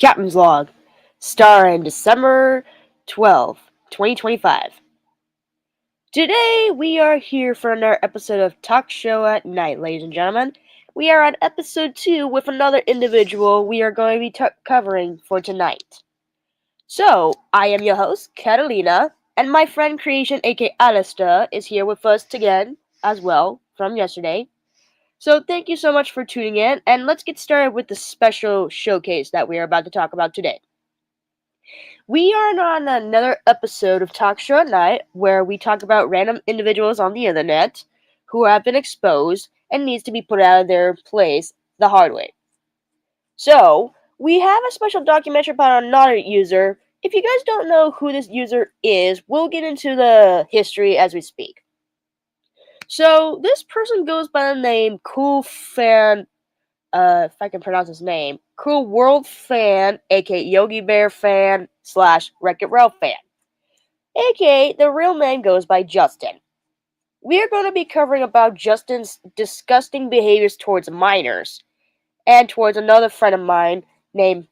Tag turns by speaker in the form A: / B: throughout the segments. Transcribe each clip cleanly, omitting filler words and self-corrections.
A: Captain's Log, starring December 12th, 2025. Today we are here for another episode of Talkshow at Night, ladies and gentlemen. We are on episode 2 with another individual we are going to be covering for tonight. So, I am your host, Catalina, and my friend Creation, aka Alistair, is here with us again, as well, from yesterday. So thank you so much for tuning in, and let's get started with the special showcase that we are about to talk about today. We are on another episode of Talk Show at Night, where we talk about random individuals on the internet who have been exposed and needs to be put out of their place the hard way. So, we have a special documentary about another user. If you guys don't know who this user is, we'll get into the history as we speak. So, this person goes by the name Cool if I can pronounce his name, Cool World Fan, aka Yogi Bear Fan / WreckitRalphFan, aka the real name goes by Justin. We are going to be covering about Justin's disgusting behaviors towards minors and towards another friend of mine named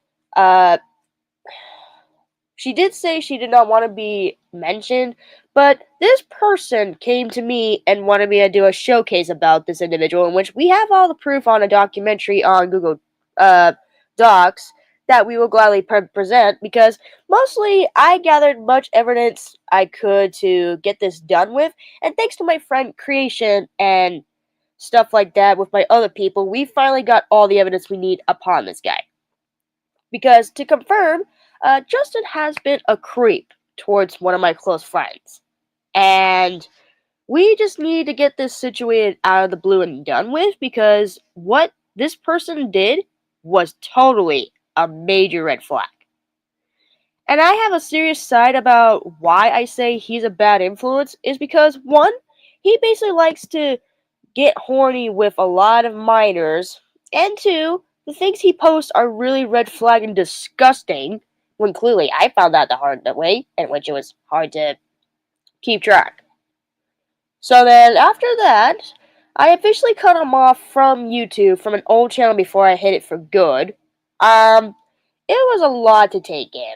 A: she did say she did not want to be mentioned, but this person came to me and wanted me to do a showcase about this individual, in which we have all the proof on a documentary on Google Docs that we will gladly present, because mostly I gathered much evidence I could to get this done with, and thanks to my friend Creation and stuff like that with my other people, we finally got all the evidence we need upon this guy. Because to confirm, Justin has been a creep towards one of my close friends. And we just need to get this situated out of the blue and done with, because what this person did was totally a major red flag. And I have a serious side about why I say he's a bad influence, is because, one, he basically likes to get horny with a lot of minors, and two, the things he posts are really red flag and disgusting, when clearly I found out the hard way, in which it was hard to keep track. So then, after that, I officially cut him off from YouTube from an old channel before I hit it for good. It was a lot to take in.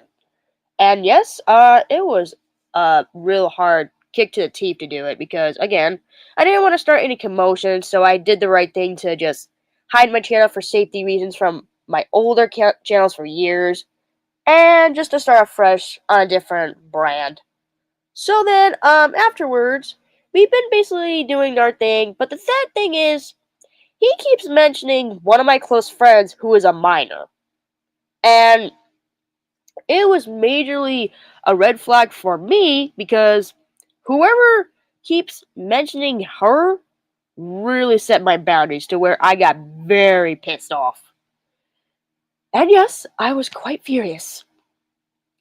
A: And yes, it was a real hard kick to the teeth to do it, because, again, I didn't want to start any commotion, so I did the right thing to just hide my channel for safety reasons from my older channels for years, and just to start afresh on a different brand. So then, afterwards, we've been basically doing our thing, but the sad thing is, he keeps mentioning one of my close friends who is a minor. And it was majorly a red flag for me, because whoever keeps mentioning her really set my boundaries to where I got very pissed off. And yes, I was quite furious.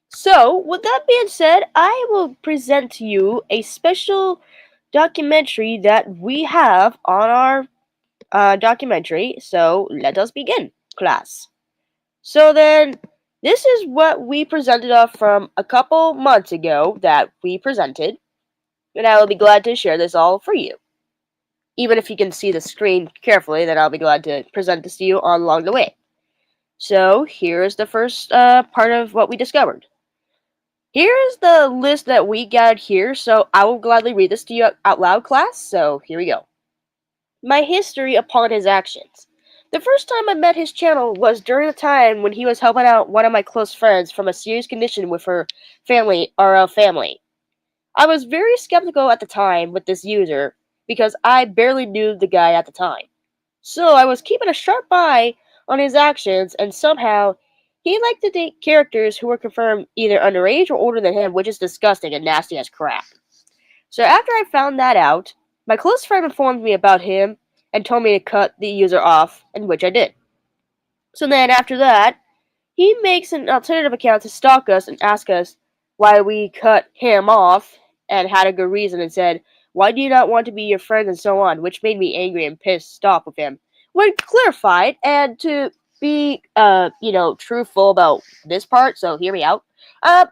A: So, with that being said, I will present to you a special documentary that we have on our documentary. So, let us begin, class. So then, this is what we presented off from a couple months ago that we presented, and I will be glad to share this all for you. Even if you can see the screen carefully, then I'll be glad to present this to you all along the way. So, here's the first part of what we discovered. Here's the list that we gathered here, so I will gladly read this to you out loud, class, so here we go. My history upon his actions. The first time I met his channel was during the time when he was helping out one of my close friends from a serious condition with her family, RL family. I was very skeptical at the time with this user, because I barely knew the guy at the time. So I was keeping a sharp eye on his actions, and somehow he liked to date characters who were confirmed either underage or older than him, which is disgusting and nasty as crap. So after I found that out, my close friend informed me about him and told me to cut the user off, and which I did. So then after that, he makes an alternative account to stalk us and ask us why we cut him off, and had a good reason, and said, "Why do you not want to be your friend?" and so on, which made me angry and pissed off with him. When clarified, and to be, truthful about this part, so hear me out.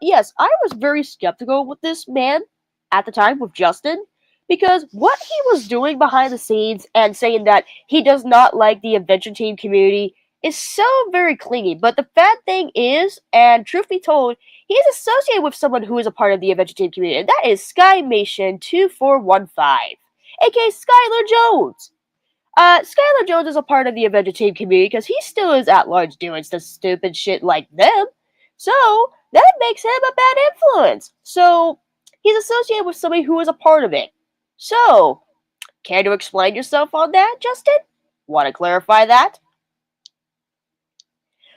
A: Yes, I was very skeptical with this man at the time, with Justin, because what he was doing behind the scenes and saying that he does not like the Adventure Team community is so very clingy. But the bad thing is, and truth be told, he is associated with someone who is a part of the Adventure Team community, and that is SkyMation2415, aka Skylar Jones. Skylar Jones is a part of the Adventure Team community because he still is at large doing some stupid shit like them. So that makes him a bad influence. So he's associated with somebody who is a part of it. So, care to explain yourself on that, Justin? Want to clarify that?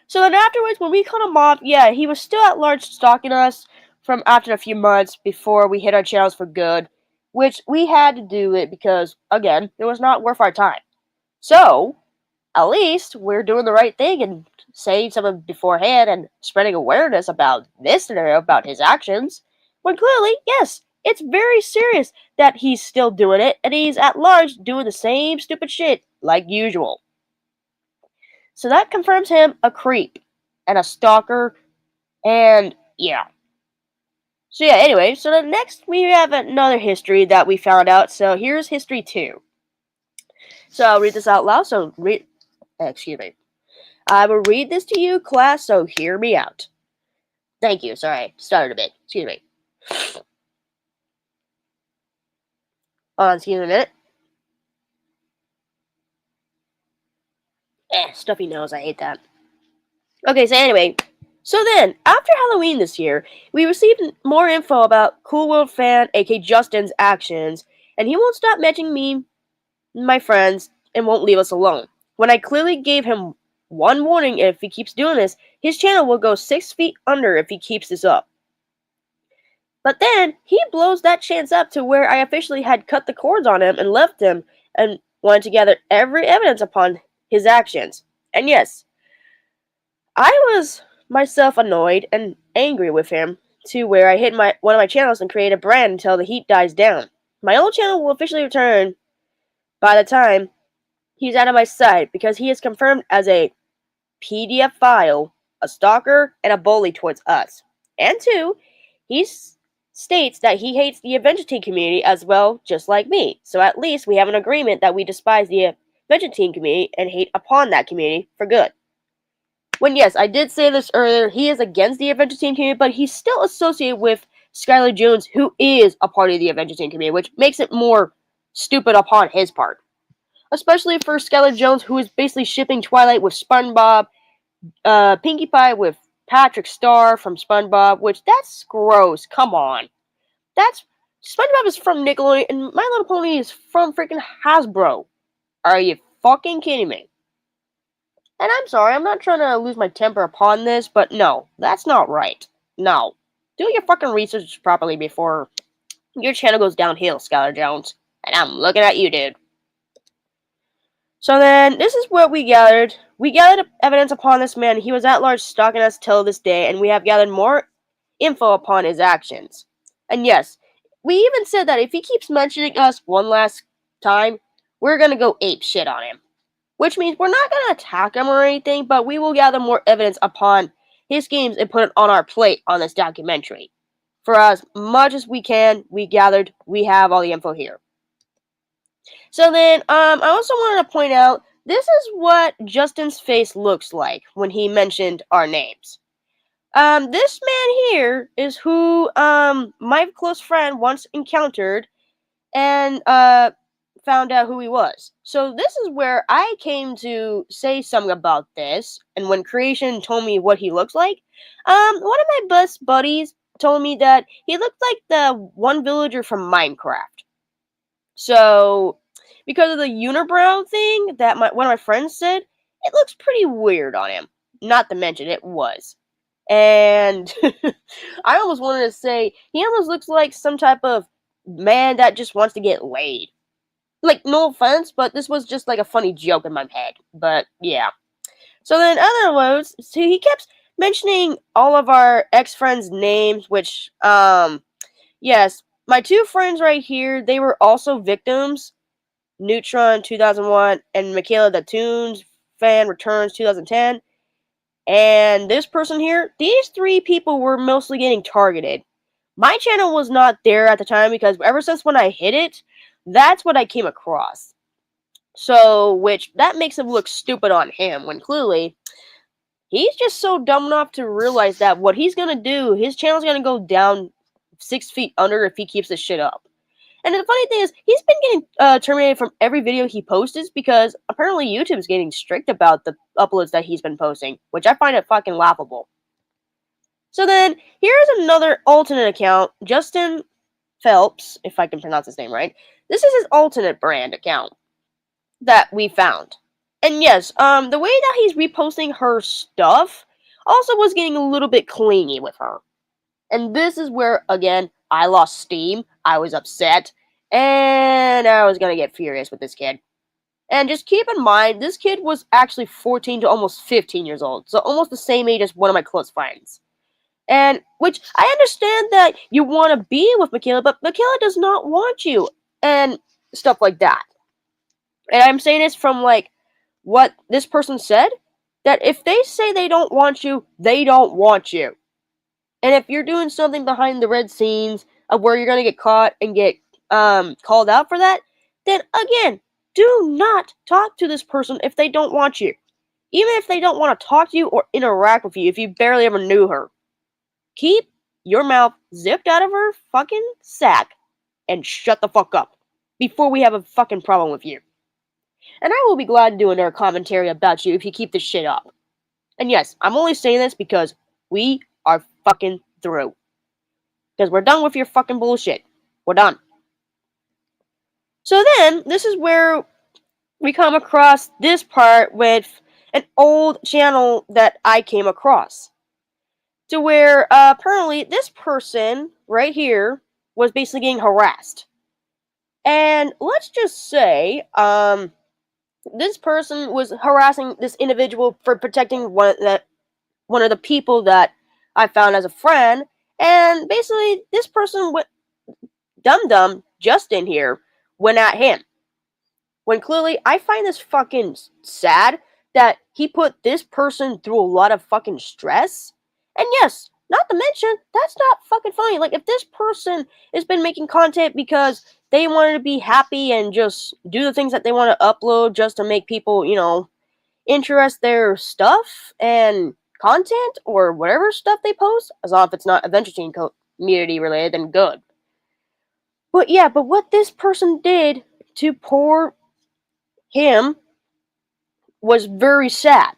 A: So then afterwards, when we cut him off, yeah, he was still at large stalking us from after a few months before we hit our channels for good, which we had to do it because, again, it was not worth our time. So, at least we're doing the right thing and saying something beforehand and spreading awareness about this scenario, about his actions, when clearly, yes, it's very serious that he's still doing it and he's at large doing the same stupid shit like usual. So that confirms him a creep and a stalker, and yeah. So yeah, anyway, so the next we have another history that we found out. So here's history 2. So I'll read this out loud. So excuse me. I will read this to you, class, so hear me out. Thank you. Sorry, stuttered a bit. Excuse me. Hold on, excuse me a minute. Stuffy nose, I hate that. Okay, so anyway, so then, after Halloween this year, we received more info about Cool World Fan, aka Justin's actions, and he won't stop mentioning me, my friends, and won't leave us alone. When I clearly gave him one warning, if he keeps doing this, his channel will go 6 feet under if he keeps this up. But then, he blows that chance up to where I officially had cut the cords on him and left him, and wanted to gather every evidence upon his actions. And yes, I was myself annoyed and angry with him to where I hit one of my channels and create a brand until the heat dies down. My old channel will officially return by the time he's out of my sight because he is confirmed as a PDF file, a stalker, and a bully towards us. And 2, he states that he hates the Adventure Team community as well, just like me. So at least we have an agreement that we despise the Adventure Team community and hate upon that community for good. When, yes, I did say this earlier, he is against the Adventure Team community, but he's still associated with Skylar Jones, who is a part of the Adventure Team community, which makes it more stupid upon his part. Especially for Skylar Jones, who is basically shipping Twilight with SpongeBob, Pinkie Pie with Patrick Star from SpongeBob, which, that's gross, come on. SpongeBob is from Nickelodeon, and My Little Pony is from freaking Hasbro. Are you fucking kidding me? And I'm sorry, I'm not trying to lose my temper upon this, but no, that's not right. No. Do your fucking research properly before your channel goes downhill, Skylar Jones. And I'm looking at you, dude. So then, this is what we gathered. We gathered evidence upon this man. He was at large stalking us till this day, and we have gathered more info upon his actions. And yes, we even said that if he keeps mentioning us one last time, we're gonna go ape shit on him. Which means we're not going to attack him or anything, but we will gather more evidence upon his schemes and put it on our plate on this documentary. For as much as we can, we have all the info here. So then, I also wanted to point out, this is what Justin's face looks like when he mentioned our names. This man here is who, my close friend once encountered and, found out who he was. So this is where I came to say something about this, and when Creation told me what he looks like, one of my best buddies told me that he looked like the one villager from Minecraft. So, because of the unibrow thing that one of my friends said, it looks pretty weird on him. Not to mention, it was. And I almost wanted to say, he almost looks like some type of man that just wants to get laid. Like, no offense, but this was just like a funny joke in my head. But, yeah. So then, other words, so he kept mentioning all of our ex-friends' names, which, yes, my 2 friends right here, they were also victims. Neutron 2001 and Michaela the Toons Fan Returns 2010. And this person here, these 3 people were mostly getting targeted. My channel was not there at the time because ever since when I hit it, that's what I came across. So, which that makes him look stupid on him when clearly he's just so dumb enough to realize that what he's gonna do, his channel's gonna go down 6 feet under if he keeps this shit up. And the funny thing is, he's been getting terminated from every video he posts because apparently YouTube's getting strict about the uploads that he's been posting, which I find it fucking laughable. So then, here's another alternate account, Justin Phelps, if I can pronounce his name right. This is his alternate brand account that we found. And yes, the way that he's reposting her stuff also was getting a little bit clingy with her. And this is where, again, I lost steam, I was upset, and I was gonna get furious with this kid. And just keep in mind, this kid was actually 14 to almost 15 years old, so almost the same age as one of my close friends. And, which, I understand that you want to be with Michaela, but Michaela does not want you, and stuff like that. And I'm saying this from, like, what this person said, that if they say they don't want you, they don't want you. And if you're doing something behind the red scenes of where you're going to get caught and get called out for that, then again, do not talk to this person if they don't want you. Even if they don't want to talk to you or interact with you if you barely ever knew her. Keep your mouth zipped out of her fucking sack and shut the fuck up before we have a fucking problem with you. And I will be glad to do another commentary about you if you keep this shit up. And yes, I'm only saying this because we are fucking through. Because we're done with your fucking bullshit. We're done. So then, this is where we come across this part with an old channel that I came across. To where, apparently, this person right here was basically getting harassed. And let's just say, this person was harassing this individual for protecting one of the people that I found as a friend. And basically, this person went dum-dum, Justin here, went at him. When clearly, I find this fucking sad that he put this person through a lot of fucking stress. And yes, not to mention, that's not fucking funny. Like, if this person has been making content because they wanted to be happy and just do the things that they want to upload just to make people, interest their stuff and content or whatever stuff they post, as long as it's not Adventure Team community related, then good. But yeah, but what this person did to poor him was very sad.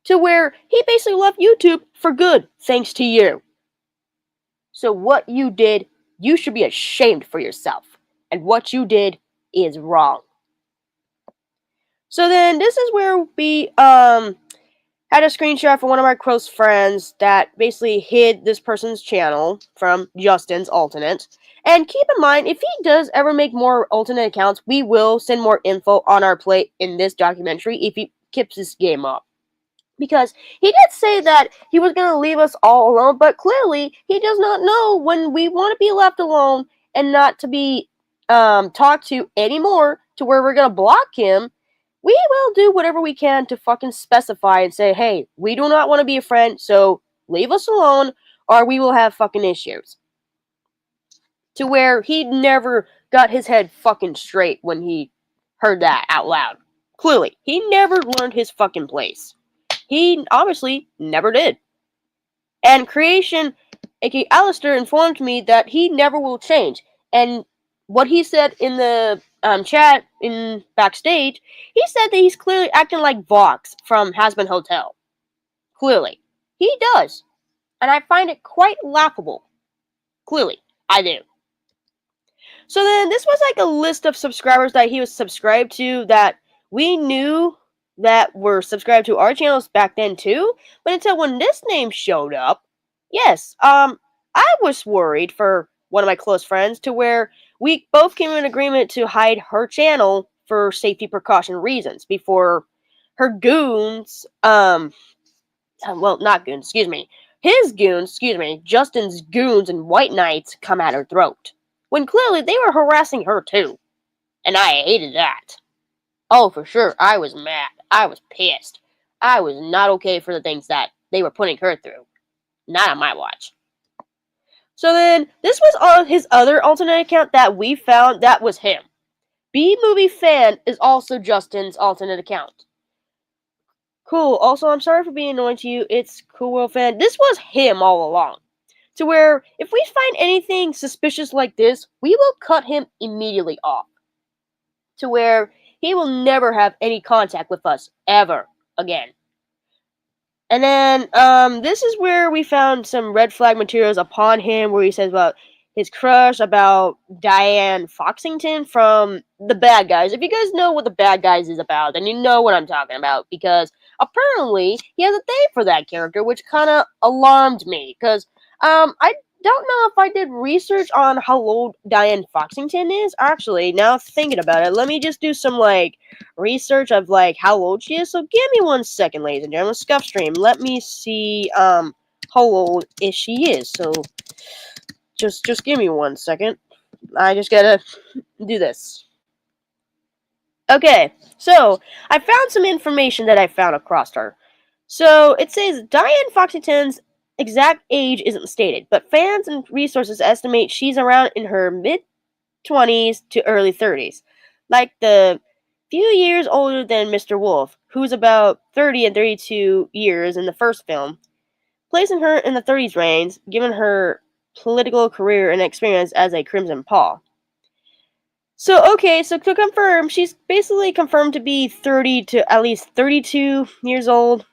A: To where he basically left YouTube for good, thanks to you. So what you did, you should be ashamed for yourself. And what you did is wrong. So then, this is where we, had a screenshot from one of my close friends that basically hid this person's channel from Justin's alternate. And keep in mind, if he does ever make more alternate accounts, we will send more info on our plate in this documentary if he keeps this game up. Because he did say that he was going to leave us all alone, but clearly he does not know when we want to be left alone and not to be talked to anymore to where we're going to block him. We will do whatever we can to fucking specify and say, hey, we do not want to be a friend, so leave us alone or we will have fucking issues. To where he never got his head fucking straight when he heard that out loud. Clearly, he never learned his fucking place. He obviously never did. And Creation, aka Alistair, informed me that he never will change. And what he said in the chat in backstage, he said that he's clearly acting like Vox from Hazbin Hotel. Clearly. He does. And I find it quite laughable. Clearly. I do. So then, this was like a list of subscribers that he was subscribed to that we knew that were subscribed to our channels back then too. But until when this name showed up, yes, I was worried for one of my close friends to where we both came in agreement to hide her channel for safety precaution reasons before her goons, well, not goons, excuse me, his goons, excuse me, Justin's goons and White Knights come at her throat. When clearly they were harassing her too. And I hated that. Oh, for sure, I was mad. I was pissed. I was not okay for the things that they were putting her through. Not on my watch. So then, this was on his other alternate account that we found that was him. B-movie fan is also Justin's alternate account. Cool. Also, I'm sorry for being annoying to you. It's Cool World Fan. This was him all along. To where, if we find anything suspicious like this, we will cut him immediately off. To where he will never have any contact with us, ever, again. And then, this is where we found some red flag materials upon him, where he says about his crush about Diane Foxington from The Bad Guys. If you guys know what The Bad Guys is about, then you know what I'm talking about, because apparently he has a thing for that character, which kind of alarmed me, because, I don't know if I did research on how old Diane Foxington is. Actually, now thinking about it, let me just do some, research of, how old she is. So give me 1 second, ladies and gentlemen. Scuff stream. Let me see, how old is she is. So, just give me 1 second. I just gotta do this. Okay, so I found some information that I found across her. So it says Diane Foxington's exact age isn't stated, but fans and resources estimate she's around in her mid-20s to early 30s, like the few years older than Mr. Wolf, who's about 30 and 32 years in the first film, placing her in the 30s range, given her political career and experience as a Crimson Paw. So, okay, so to confirm, she's basically confirmed to be 30 to at least 32 years old,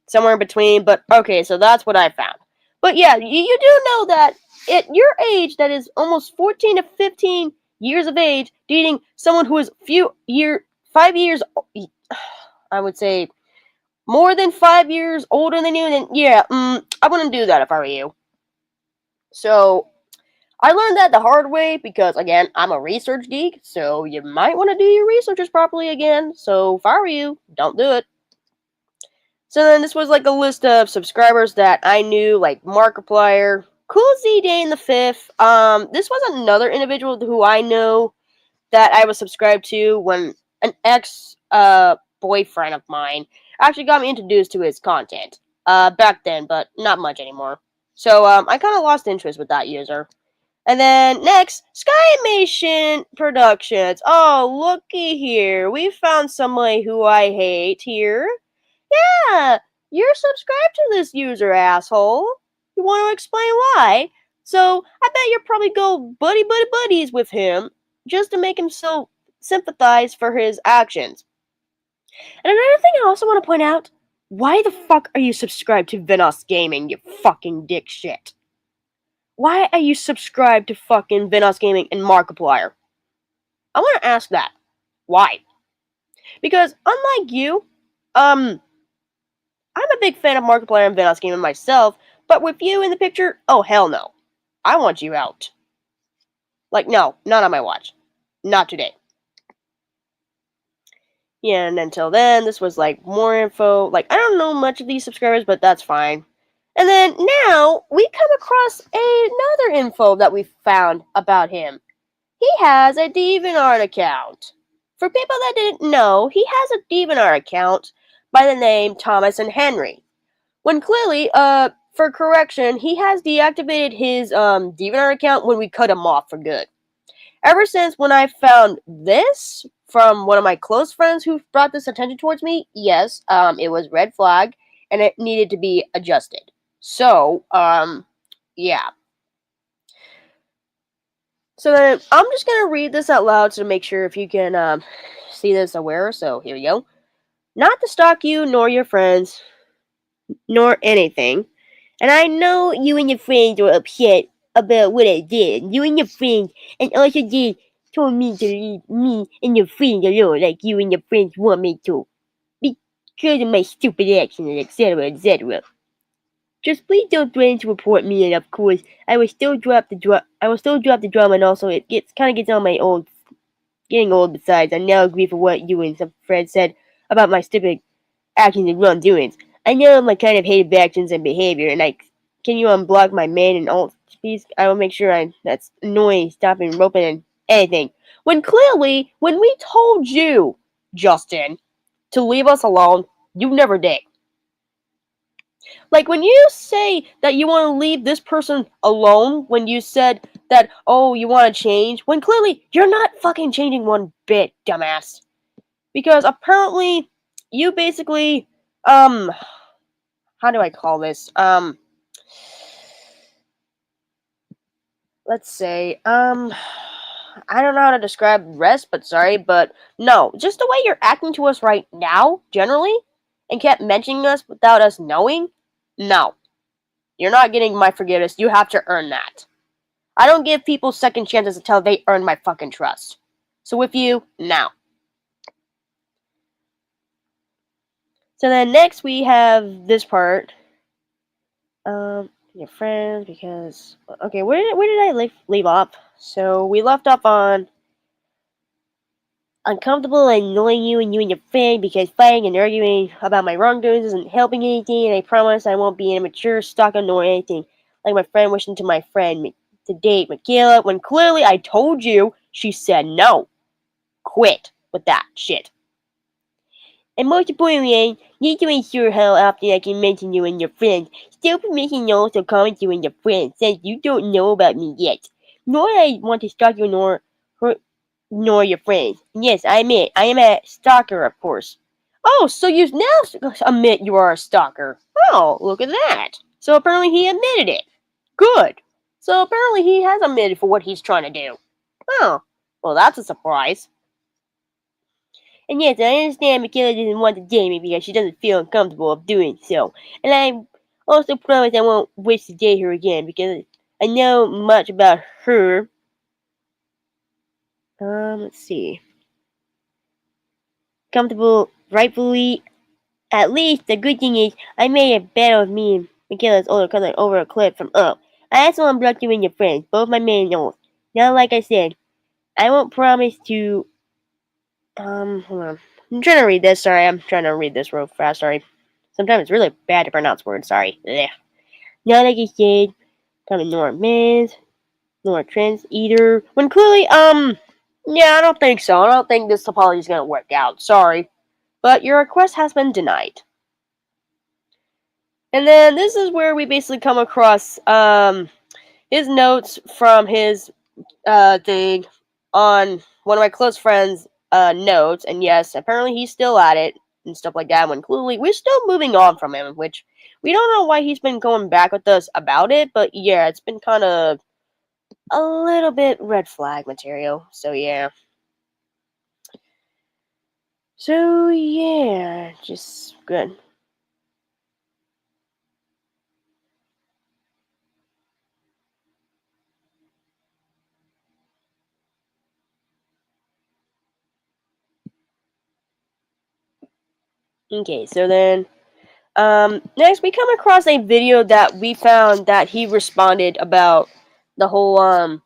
A: somewhere in between, but okay, so that's what I found. But yeah, you do know that at your age, that is almost 14 to 15 years of age, dating someone who is 5 years, I would say, more than 5 years older than you, then yeah, I wouldn't do that if I were you. So, I learned that the hard way because, again, I'm a research geek, so you might want to do your researches properly again. So if I were you, don't do it. So then this was like a list of subscribers that I knew, like Markiplier, Cool Z Day the Fifth. This was another individual who I know that I was subscribed to when an ex boyfriend of mine actually got me introduced to his content. Back then, but not much anymore. So I kind of lost interest with that user. And then next, Skymation Productions. Oh, looky here. We found somebody who I hate here. Yeah, you're subscribed to this user, asshole. You want to explain why? So, I bet you'll probably go buddies with him just to make him so sympathize for his actions. And another thing I also want to point out, why the fuck are you subscribed to Venos Gaming, you fucking dick shit? Why are you subscribed to fucking Venos Gaming and Markiplier? I want to ask that. Why? Because unlike you, I'm a big fan of Markiplier and Venos Gaming myself, but with you in the picture, oh hell no. I want you out. Like, no, not on my watch. Not today. Yeah, and until then, this was like more info. Like, I don't know much of these subscribers, but that's fine. And then now we come across another info that we found about him. He has a DeviantArt account. For people that didn't know, he has a DeviantArt account by the name Thomas and Henry. When clearly, for correction, he has deactivated his DeviantArt account when we cut him off for good. Ever since when I found this from one of my close friends who brought this attention towards me, yes, it was red flag and it needed to be adjusted. So, yeah. So then I'm just gonna read this out loud to make sure if you can see this aware. So here we go. Not to stalk you nor your friends nor anything. And I know you and your friends were upset about what I did. You and your friends and also did told me to leave me and your friends alone like you and your friends want me to. Because of my stupid actions, etc., etc. Just please don't threaten to report me, and of course, I will still drop the drama, and also it gets on my old, getting old. Besides, I now agree for what you and some friends said about my stupid actions and wrongdoings. I know my kind of hated actions and behavior, and can you unblock my main and alt, please? I will make sure that's annoying, stopping, roping, and anything. When clearly, when we told you, Justin, to leave us alone, you never did. Like when you say that you want to leave this person alone, when you said that, oh, you want to change, when clearly you're not fucking changing one bit, dumbass. Because apparently you basically, how do I call this? Let's say, I don't know how to describe rest, but sorry, but no, just the way you're acting to us right now, generally, and kept mentioning us without us knowing, no. You're not getting my forgiveness. You have to earn that. I don't give people second chances until they earn my fucking trust. So with you, now. So then next we have this part. Your friends, because okay, where did I leave off? So we left off on uncomfortable and annoying you and your friend because fighting and arguing about my wrongdoings isn't helping anything, and I promise I won't be an immature stalker nor anything like my friend wishing to my friend to date Michaela when clearly I told you she said no. Quit with that shit. And most importantly, need to ensure how often I can mention you and your friends. Still permission also comment you and your friends since you don't know about me yet. Nor I want to stalk you nor your friends. Yes, I admit, I am a stalker, of course. Oh, so you now admit you are a stalker. Oh, look at that. So apparently he admitted it. Good. So apparently he has admitted for what he's trying to do. Oh, well that's a surprise. And yes, I understand Michaela doesn't want to date me because she doesn't feel uncomfortable of doing so. And I also promise I won't wish to date her again because I know much about her. Let's see. Comfortable, rightfully. At least the good thing is I made a bet with me and Michaela's older cousin over a cliff from up. I also unblocked you and your friends, both my main old. Now, like I said, I won't promise to. Hold on. I'm trying to read this. Sorry, I'm trying to read this real fast. Sorry. Sometimes it's really bad to pronounce words. Sorry. Ugh. Now, like I said, coming nor Miz, nor Trends either. When clearly, yeah, I don't think so. I don't think this apology is gonna work out. Sorry, but your request has been denied. And then this is where we basically come across his notes from his thing on one of my close friends' notes, and yes, apparently he's still at it and stuff like that. When clearly we're still moving on from him, which we don't know why he's been going back with us about it, but yeah, it's been kind of a little bit red flag material. So yeah. So yeah, just good. Okay, so then next we come across a video that we found that he responded about the whole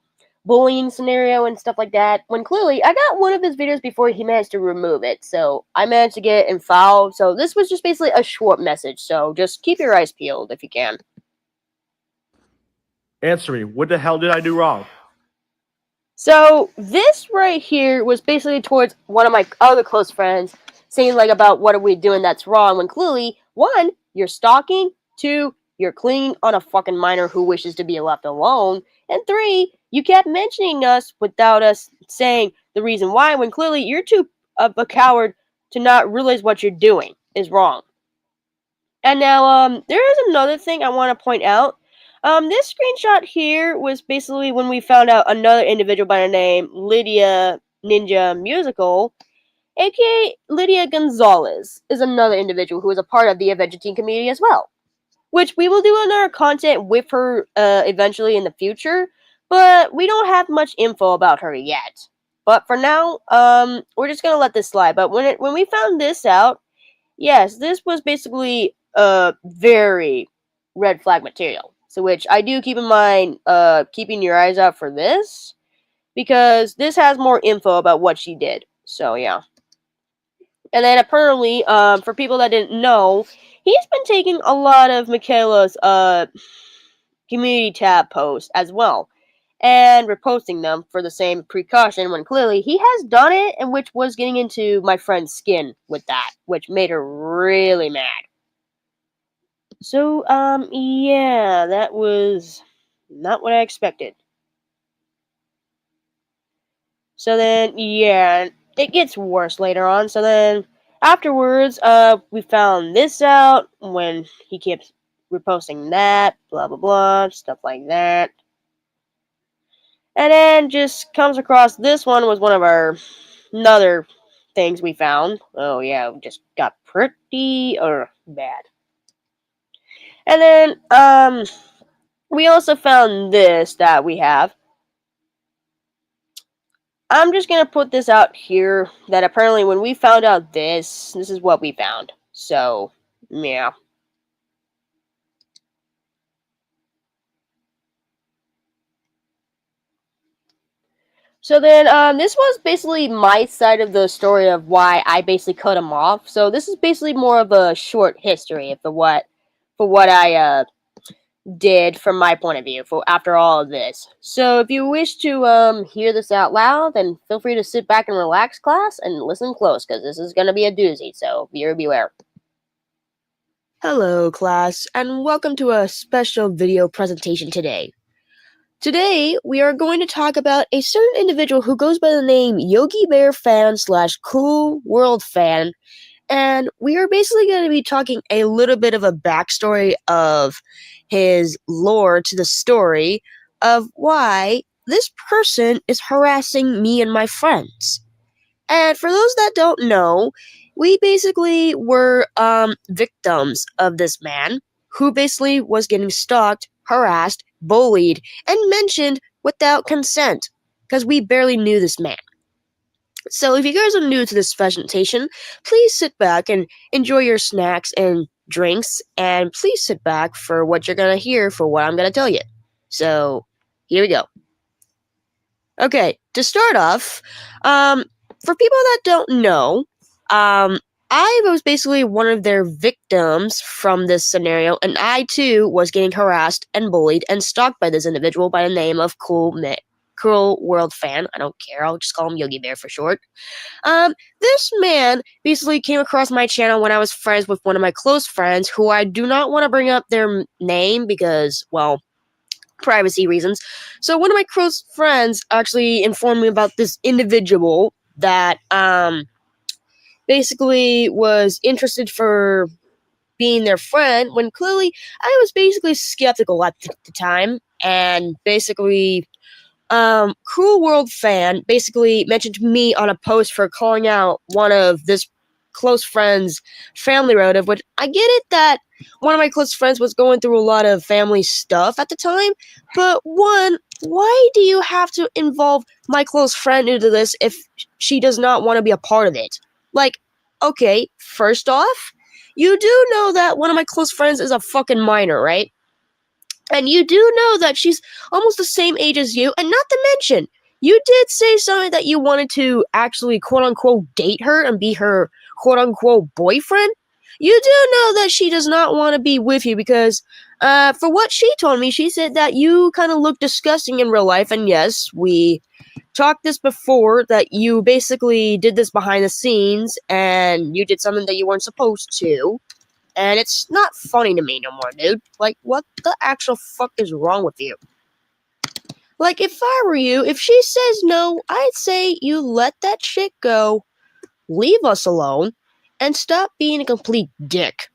A: bullying scenario and stuff like that. When clearly I got one of his videos before he managed to remove it, so I managed to get it in file. So this was just basically a short message. So just keep your eyes peeled if you can.
B: Answer me. What the hell did I do wrong?
A: So this right here was basically towards one of my other close friends, saying like about what are we doing that's wrong when clearly one, you're stalking, two, you're clinging on a fucking minor who wishes to be left alone, and three, you kept mentioning us without us saying the reason why when clearly you're too of a coward to not realize what you're doing is wrong. And now, there is another thing I want to point out. This screenshot here was basically when we found out another individual by the name Lydia Ninja Musical, aka Lydia Gonzalez, is another individual who is a part of the Avenger Team community as well. Which we will do another content with her eventually in the future, but we don't have much info about her yet. But for now, we're just gonna let this slide. But when we found this out, yes, this was basically very red flag material. So which I do keep in mind keeping your eyes out for this because this has more info about what she did. So yeah. And then apparently, for people that didn't know, he's been taking a lot of Michaela's community tab posts as well and reposting them for the same precaution when clearly he has done it and which was getting into my friend's skin with that, which made her really mad. So, yeah, that was not what I expected. So then, yeah, it gets worse later on. So then, afterwards, we found this out when he keeps reposting that, blah blah blah, stuff like that. And then just comes across this one was one of our another things we found. Oh yeah, it just got pretty bad. And then we also found this that we have. I'm just gonna put this out here that apparently when we found out this is what we found. So yeah. So then, this was basically my side of the story of why I basically cut him off. So this is basically more of a short history of for what I did from my point of view for after all of this. So if you wish to hear this out loud, then feel free to sit back and relax, class, and listen close because this is gonna be a doozy. So viewer beware. Hello, class, and welcome to a special video presentation today. Today, we are going to talk about a certain individual who goes by the name Yogi Bear Fan / Cool World Fan, and we are basically going to be talking a little bit of a backstory of his lore to the story of why this person is harassing me and my friends. And for those that don't know, we basically were victims of this man who basically was getting stalked, harassed, bullied, and mentioned without consent because we barely knew this man. So if you guys are new to this presentation, please sit back and enjoy your snacks and drinks, and please sit back for what you're going to hear for what I'm going to tell you. So here we go. Okay, to start off, for people that don't know, I was basically one of their victims from this scenario, and I too was getting harassed and bullied and stalked by this individual by the name of Cool World Fan. I don't care, I'll just call him Yogi Bear for short. This man basically came across my channel when I was friends with one of my close friends, who I do not want to bring up their name because, well, privacy reasons. So one of my close friends actually informed me about this individual that basically was interested for being their friend when clearly I was basically skeptical at the time, and basically Cruel World Fan basically mentioned to me on a post for calling out one of this close friend's family relative, which I get it that one of my close friends was going through a lot of family stuff at the time, but one, why do you have to involve my close friend into this if she does not want to be a part of it? Like, okay, first off, you do know that one of my close friends is a fucking minor, right? And you do know that she's almost the same age as you, and not to mention, you did say something that you wanted to actually quote-unquote date her and be her quote-unquote boyfriend. You do know that she does not want to be with you because, for what she told me, she said that you kind of look disgusting in real life, and yes, we talked this before, that you basically did this behind the scenes, and you did something that you weren't supposed to. And it's not funny to me no more, dude. Like, what the actual fuck is wrong with you? Like, if I were you, if she says no, I'd say you let that shit go, leave us alone, and stop being a complete dick.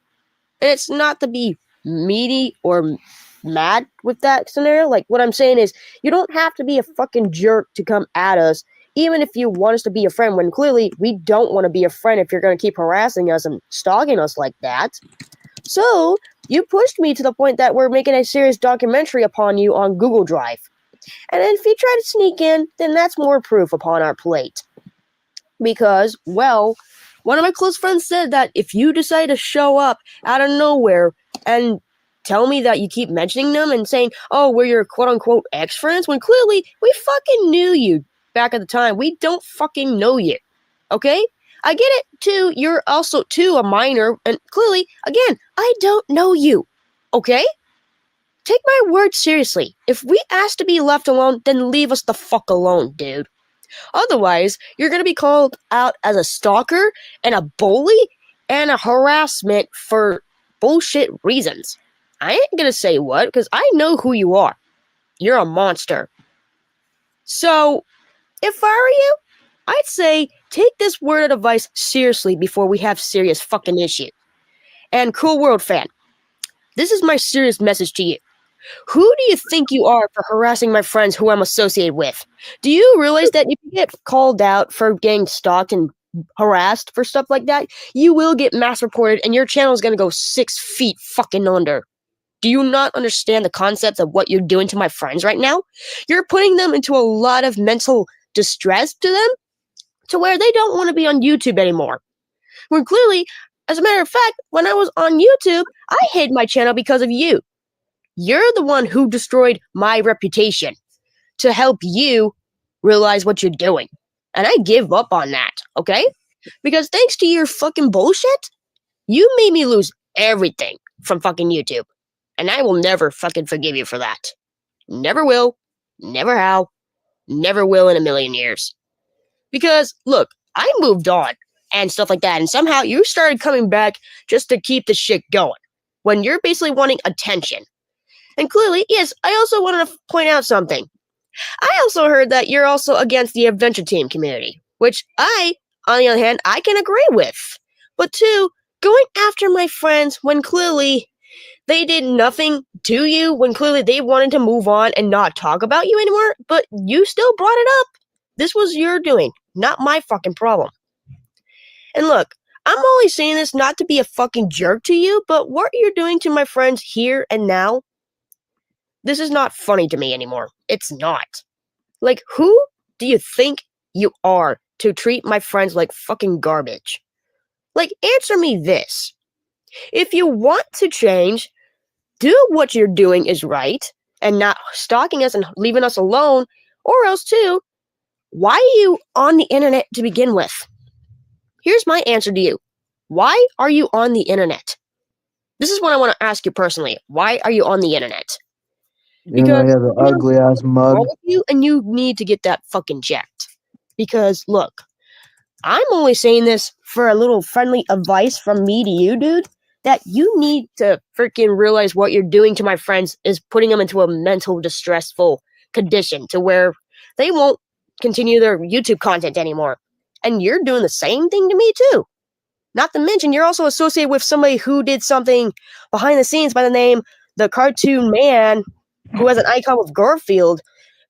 A: And it's not to be meaty or mad with that scenario. Like, what I'm saying is, you don't have to be a fucking jerk to come at us, even if you want us to be a friend, when clearly we don't want to be a friend if you're going to keep harassing us and stalking us like that. So, you pushed me to the point that we're making a serious documentary upon you on Google Drive. And then if you try to sneak in, then that's more proof upon our plate. Because, well, one of my close friends said that if you decide to show up out of nowhere and tell me that you keep mentioning them and saying, oh, we're your quote-unquote ex-friends, when clearly we fucking knew you back at the time. We don't fucking know you. Okay? I get it, too. You're also, too, a minor, and clearly, again, I don't know you. Okay? Take my word seriously. If we ask to be left alone, then leave us the fuck alone, dude. Otherwise, you're gonna be called out as a stalker and a bully and a harassment for bullshit reasons. I ain't gonna say what, because I know who you are. You're a monster. So, if I were you, I'd say take this word of advice seriously before we have serious fucking issues. And Cool World fan, this is my serious message to you. Who do you think you are for harassing my friends who I'm associated with? Do you realize that if you get called out for getting stalked and harassed for stuff like that, you will get mass reported and your channel is going to go 6 feet fucking under? Do you not understand the concept of what you're doing to my friends right now? You're putting them into a lot of mental distress to them to where they don't want to be on YouTube anymore. When clearly, as a matter of fact, when I was on YouTube, I hid my channel because of you. You're the one who destroyed my reputation to help you realize what you're doing. And I give up on that, okay? Because thanks to your fucking bullshit, you made me lose everything from fucking YouTube. And I will never fucking forgive you for that. Never will, never have, never will in a million years. Because, look, I moved on and stuff like that, and somehow you started coming back just to keep the shit going when you're basically wanting attention. And clearly, yes, I also wanted to point out something. I also heard that you're also against the adventure team community, which I, on the other hand, I can agree with. But two, going after my friends when clearly they did nothing to you, when clearly they wanted to move on and not talk about you anymore, but you still brought it up. This was your doing, not my fucking problem. And look, I'm only saying this not to be a fucking jerk to you, but what you're doing to my friends here and now, this is not funny to me anymore. It's not. Like, who do you think you are to treat my friends like fucking garbage? Like, answer me this. If you want to change, do what you're doing is right, and not stalking us and leaving us alone, or else too, why are you on the internet to begin with? Here's my answer to you. Why are you on the internet? This is what I want to ask you personally. Why are you on the internet?
C: You know, you have an ugly ass mug.
A: And you need to get that fucking checked. Because, look, I'm only saying this for a little friendly advice from me to you, dude, that you need to freaking realize what you're doing to my friends is putting them into a mental distressful condition to where they won't continue their YouTube content anymore. And you're doing the same thing to me, too. Not to mention, you're also associated with somebody who did something behind the scenes by the name The Cartoon Man, who has an icon with Garfield,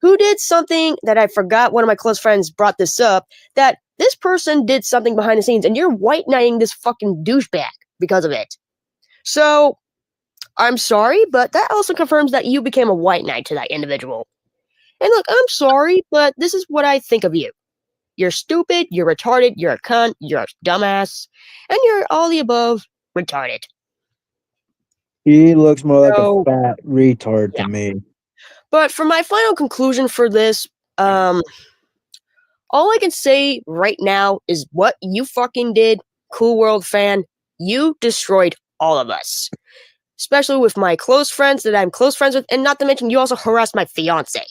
A: who did something that I forgot. One of my close friends brought this up, that this person did something behind the scenes, and you're white knighting this fucking douchebag because of it. So, I'm sorry, but that also confirms that you became a white knight to that individual. And look, I'm sorry, but this is what I think of you. You're stupid, you're retarded, you're a cunt, you're a dumbass, and you're all the above retarded.
C: He looks more like a fat retard to me.
A: But for my final conclusion for this, all I can say right now is what you fucking did, Cool World fan. You destroyed all of us. Especially with my close friends that I'm close friends with, and not to mention you also harassed my fiance.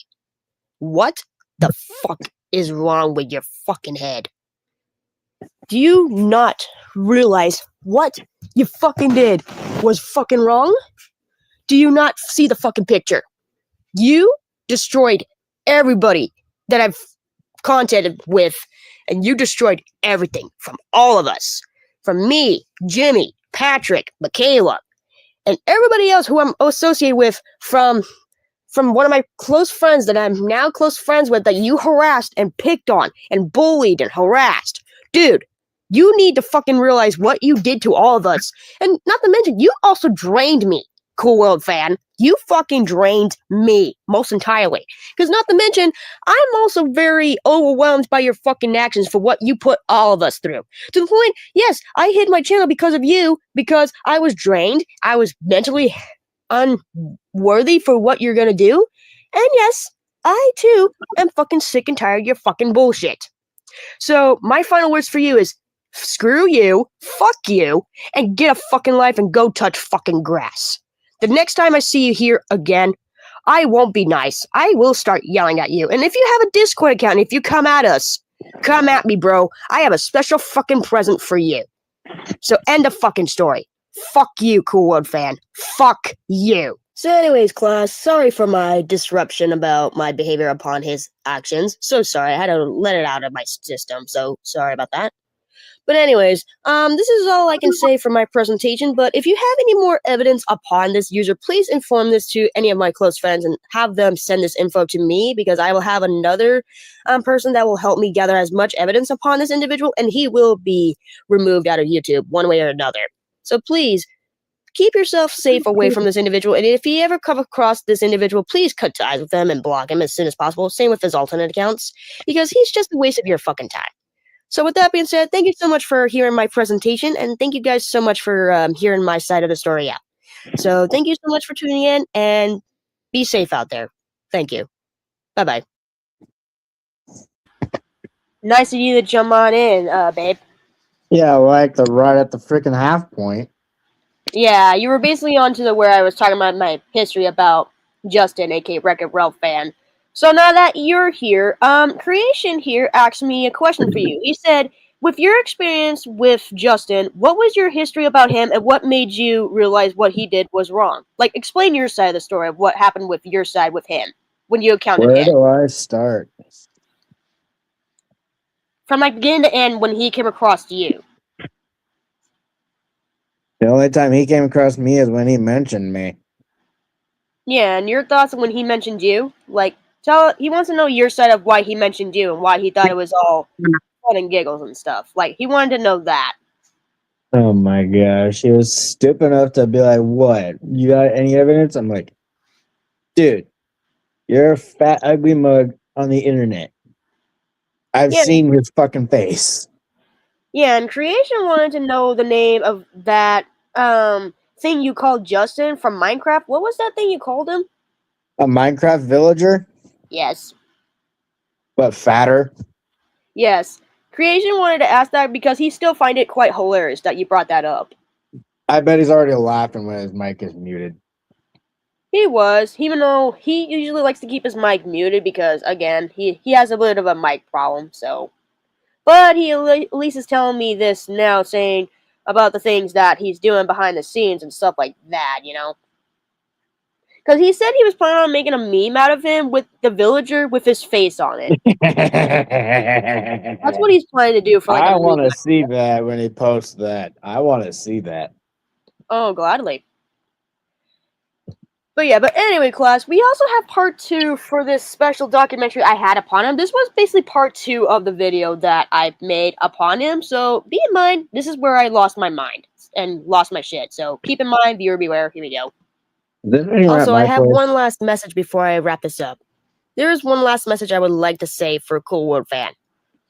A: What the fuck is wrong with your fucking head? Do you not realize what you fucking did was fucking wrong? Do you not see the fucking picture? You destroyed everybody that I've contacted with, and you destroyed everything from all of us. From me, Jimmy, Patrick, Michaela, and everybody else who I'm associated with from one of my close friends that I'm now close friends with that you harassed and picked on and bullied and harassed. Dude, you need to fucking realize what you did to all of us. And not to mention, you also drained me, Cool World fan. You fucking drained me most entirely. Because not to mention, I'm also very overwhelmed by your fucking actions for what you put all of us through. To the point, yes, I hid my channel because of you, because I was drained. I was mentally unworthy for what you're gonna do. And yes, I too am fucking sick and tired of your fucking bullshit. So my final words for you is, screw you, fuck you, and get a fucking life and go touch fucking grass. The next time I see you here again, I won't be nice. I will start yelling at you. And if you have a Discord account, if you come at us, come at me, bro. I have a special fucking present for you. So end the fucking story. Fuck you, Cool World Fan. Fuck you. So anyways, class, sorry for my disruption about my behavior upon his actions. So sorry, I had to let it out of my system, so sorry about that. But anyways, this is all I can say for my presentation, but if you have any more evidence upon this user, please inform this to any of my close friends and have them send this info to me, because I will have another person that will help me gather as much evidence upon this individual, and he will be removed out of YouTube one way or another. So please, keep yourself safe away from this individual, and if you ever come across this individual, please cut ties with them and block him as soon as possible. Same with his alternate accounts, because he's just a waste of your fucking time. So with that being said, thank you so much for hearing my presentation, and thank you guys so much for hearing my side of the story out. So thank you so much for tuning in, and be safe out there. Thank you. Bye-bye. Nice of you to jump on in, babe.
C: Yeah, like right at the freaking half point.
A: Yeah, you were basically on to where I was talking about my history about Justin, aka WreckitRalphFan. So now that you're here, Creation here asked me a question for you. He said, with your experience with Justin, what was your history about him, and what made you realize what he did was wrong? Like, explain your side of the story of what happened with your side with him when you encountered
C: Where
A: him.
C: do I start?
A: From like beginning to end when he came across you.
C: The only time he came across me is when he mentioned me.
A: Yeah, and your thoughts on when he mentioned you? Like, he wants to know your side of why he mentioned you and why he thought it was all fun and giggles and stuff. Like, he wanted to know that.
C: Oh my gosh, he was stupid enough to be like, "What? You got any evidence?" I'm like, "Dude, you're a fat, ugly mug on the internet. I've seen your fucking face."
A: Yeah, and Creation wanted to know the name of that thing you called Justin from Minecraft. What was that thing you called him?
C: A Minecraft villager,
A: Yes.
C: but fatter.
A: Yes. Creation wanted to ask that because he still find it quite hilarious that you brought that up.
C: I bet he's already laughing when his mic is muted.
A: He was, even though he usually likes to keep his mic muted because, again, he has a bit of a mic problem, so. But he at least is telling me this now, saying about the things that he's doing behind the scenes and stuff like that, you know? Because he said he was planning on making a meme out of him with the villager with his face on it. That's what he's planning to do for like a
C: I
A: meme.
C: want to see that when he posts that. I want to see that.
A: Oh, gladly. But yeah, but anyway, class, we also have part 2 for this special documentary I had upon him. This was basically part 2 of the video that I made upon him, so be in mind, this is where I lost my mind and lost my shit. So keep in mind, viewer beware, here we go. Also, I have one last message before I wrap this up. There is one last message I would like to say for Cool World Fan.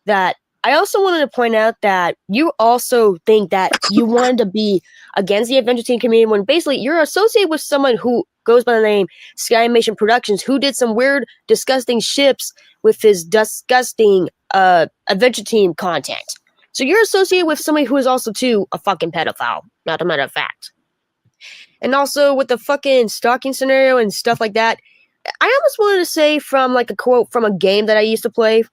A: That I also wanted to point out that you also think that you wanted to be against the Adventure Team community when basically you're associated with someone who goes by the name Skymation Productions, who did some weird, disgusting ships with his disgusting Adventure Team content. So you're associated with somebody who is also, too, a fucking pedophile, not a matter of fact. And also with the fucking stalking scenario and stuff like that, I almost wanted to say from like a quote from a game that I used to play.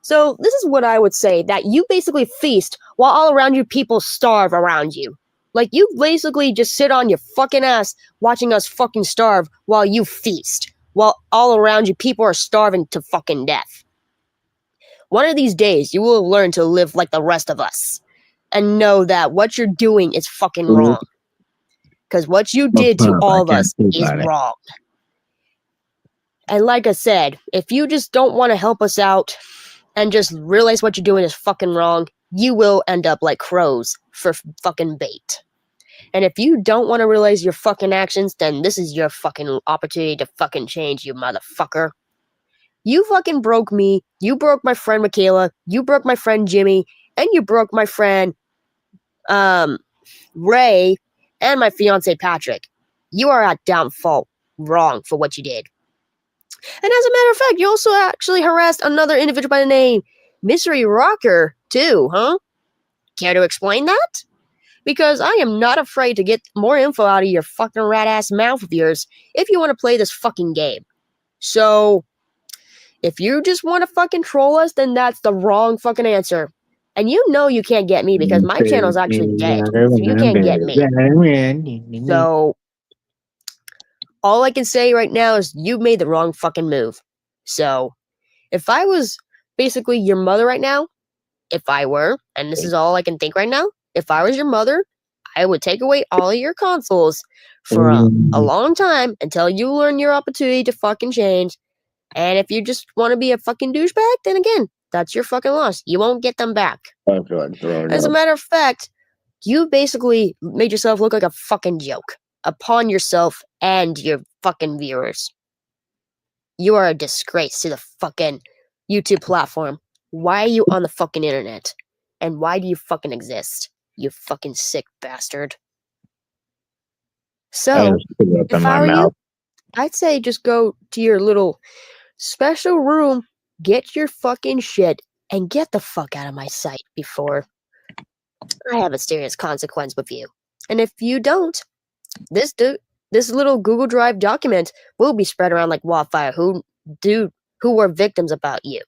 A: So this is what I would say, that you basically feast while all around you people starve around you. Like, you basically just sit on your fucking ass watching us fucking starve while you feast. While all around you people are starving to fucking death. One of these days, you will learn to live like the rest of us. And know that what you're doing is fucking wrong. Because what you did to all of us is wrong. And like I said, if you just don't want to help us out and just realize what you're doing is fucking wrong, you will end up like crows for fucking bait. And if you don't want to realize your fucking actions, then this is your fucking opportunity to fucking change, you motherfucker. You fucking broke me, you broke my friend Michaela, you broke my friend Jimmy, and you broke my friend, Ray, and my fiance Patrick. You are at downfall wrong for what you did. And as a matter of fact, you also actually harassed another individual by the name Mystery Rocker, too, huh? Care to explain that? Because I am not afraid to get more info out of your fucking rat-ass mouth of yours if you want to play this fucking game. So, if you just want to fucking troll us, then that's the wrong fucking answer. And you know you can't get me because my channel is actually dead. So you can't get me. So all I can say right now is you made the wrong fucking move. So if I was basically your mother right now, if I were, and this is all I can think right now, if I was your mother, I would take away all of your consoles for a long time until you learn your opportunity to fucking change. And if you just want to be a fucking douchebag, then again, that's your fucking loss. You won't get them back. As a matter of fact, you basically made yourself look like a fucking joke upon yourself and your fucking viewers. You are a disgrace to the fucking YouTube platform. Why are you on the fucking internet? And why do you fucking exist? You fucking sick bastard. So, if I were you, I'd say just go to your little special room, get your fucking shit, and get the fuck out of my sight before I have a serious consequence with you. And if you don't, this little Google Drive document will be spread around like wildfire who were victims about you.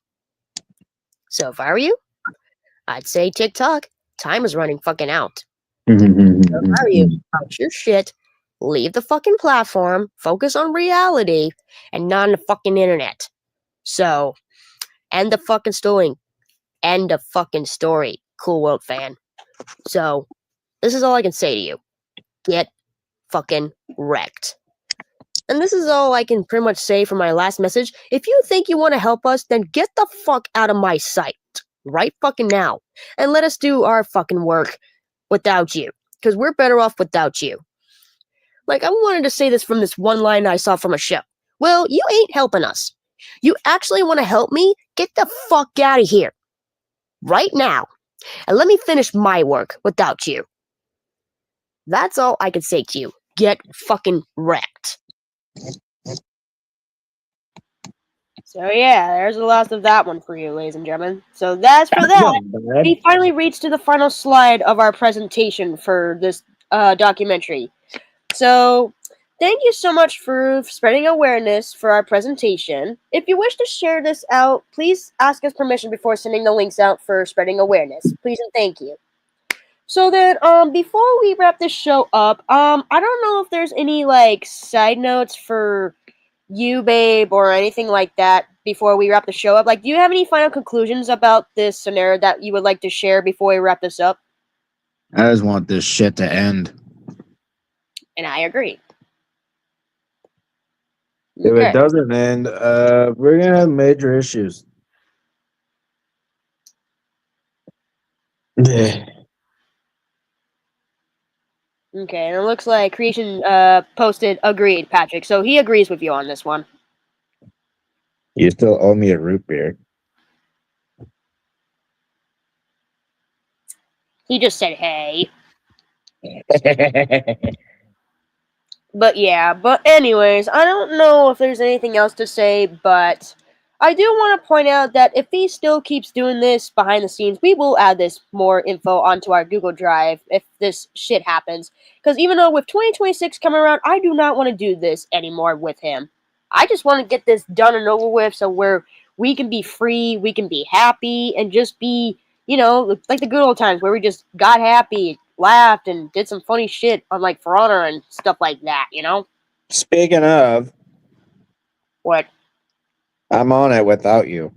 A: So if I were you, I'd say TikTok, time is running fucking out. So if I were you, out your shit, leave the fucking platform, focus on reality, and not on the fucking internet. So, end the fucking story. End of fucking story, Cool World fan. So, this is all I can say to you. Get fucking wrecked. And this is all I can pretty much say for my last message. If you think you want to help us, then get the fuck out of my sight. Right fucking now. And let us do our fucking work without you. Because we're better off without you. Like, I wanted to say this from this one line I saw from a show. Well, you ain't helping us. You actually want to help me? Get the fuck out of here. Right now. And let me finish my work without you. That's all I can say to you. Get fucking wrecked. So yeah, there's the last of that one for you, ladies and gentlemen. So that's for that. We finally reached to the final slide of our presentation for this documentary. So thank you so much for spreading awareness for our presentation. If you wish to share this out, please ask us permission before sending the links out for spreading awareness. Please and thank you. So then, before we wrap this show up, I don't know if there's any, like, side notes for you, babe, or anything like that before we wrap the show up. Like, do you have any final conclusions about this scenario that you would like to share before we wrap this up?
C: I just want this shit to end.
A: And I agree.
C: If it doesn't end, we're gonna have major issues. Yeah.
A: Okay, and it looks like Creation posted agreed, Patrick. So he agrees with you on this one.
C: You still owe me a root beer.
A: He just said, hey. But yeah, but anyways, I don't know if there's anything else to say, but I do want to point out that if he still keeps doing this behind the scenes, we will add this more info onto our Google Drive if this shit happens. Because even though with 2026 coming around, I do not want to do this anymore with him. I just want to get this done and over with so where we can be free, we can be happy, and just be, you know, like the good old times where we just got happy, laughed, and did some funny shit on, like, For Honor and stuff like that, you know?
C: Speaking of,
A: What?
C: I'm on it without you.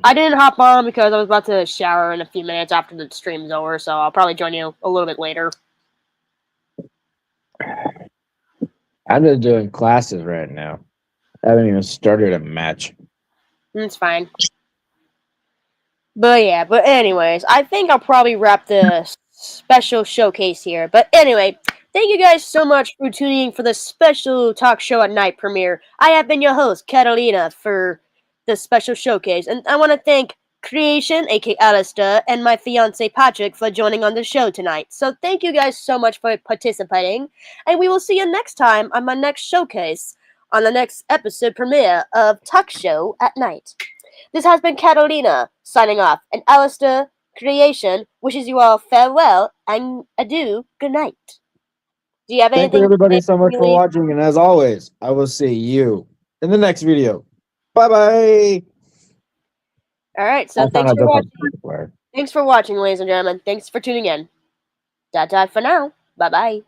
A: I didn't hop on because I was about to shower in a few minutes after the stream's over, so I'll probably join you a little bit later.
C: I'm just doing classes right now. I haven't even started a match.
A: It's fine. But yeah, but anyways, I think I'll probably wrap the special showcase here. But anyway, thank you guys so much for tuning in for the special talk show at night premiere. I have been your host, Catalina, for the special showcase. And I want to thank Creation, aka Alistair, and my fiance Patrick for joining on the show tonight. So thank you guys so much for participating. And we will see you next time on my next showcase, on the next episode premiere of Talk Show at Night. This has been Catalina, signing off, and Alistair Creation wishes you all farewell and adieu, good night. Do you have anything?
C: Thank you everybody so much for watching, and as always, I will see you in the next video. Bye-bye!
A: Alright, so thanks for watching. Thanks for watching, ladies and gentlemen. Thanks for tuning in. Ta-ta for now. Bye-bye.